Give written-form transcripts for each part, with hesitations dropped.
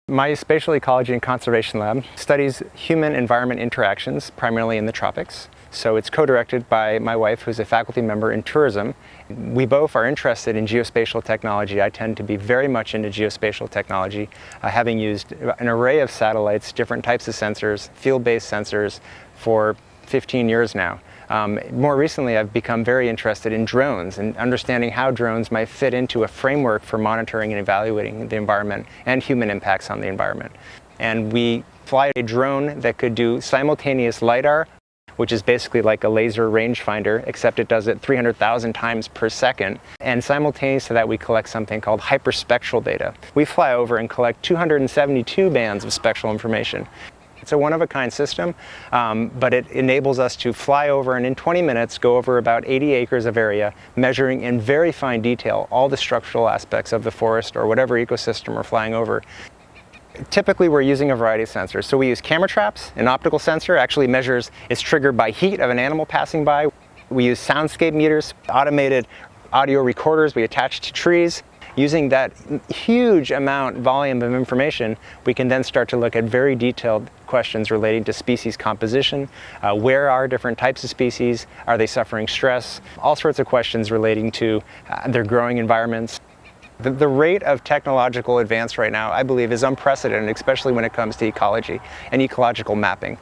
My Spatial Ecology and Conservation Lab studies human-environment interactions, primarily in the tropics. So it's co-directed by my wife, who's a faculty member in tourism. We both are interested in geospatial technology. I tend to be very much into geospatial technology, having used an array of satellites, different types of sensors, field-based sensors, for 15 years now. More recently, I've become very interested in drones and understanding how drones might fit into a framework for monitoring and evaluating the environment and human impacts on the environment. And we fly a drone that could do simultaneous LiDAR, which is basically like a laser rangefinder, except it does it 300,000 times per second. And simultaneous to that, we collect something called hyperspectral data. We fly over and collect 272 bands of spectral information. It's a one-of-a-kind system, but it enables us to fly over and in 20 minutes go over about 80 acres of area, measuring in very fine detail all the structural aspects of the forest or whatever ecosystem we're flying over. Typically, we're using a variety of sensors. So we use camera traps. An optical sensor actually measures, it's triggered by heat of an animal passing by. We use soundscape meters, automated audio recorders we attach to trees. Using that huge volume of information, we can then start to look at very detailed questions relating to species composition. Where are different types of species? Are they suffering stress? All sorts of questions relating to their growing environments. The rate of technological advance right now, I believe, is unprecedented, especially when it comes to ecology and ecological mapping.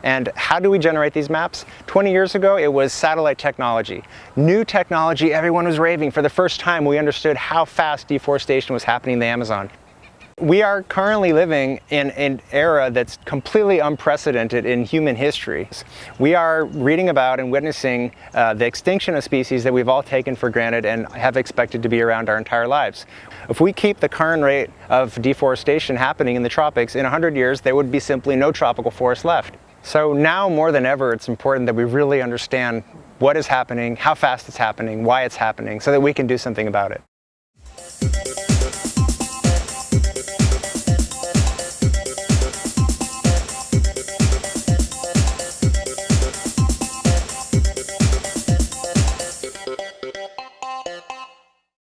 And how do we generate these maps? 20 years ago, it was satellite technology. New technology, everyone was raving. For the first time, we understood how fast deforestation was happening in the Amazon. We are currently living in an era that's completely unprecedented in human history. We are reading about and witnessing the extinction of species that we've all taken for granted and have expected to be around our entire lives. If we keep the current rate of deforestation happening in the tropics, in 100 years, there would be simply no tropical forest left. So now more than ever, it's important that we really understand what is happening, how fast it's happening, why it's happening, so that we can do something about it.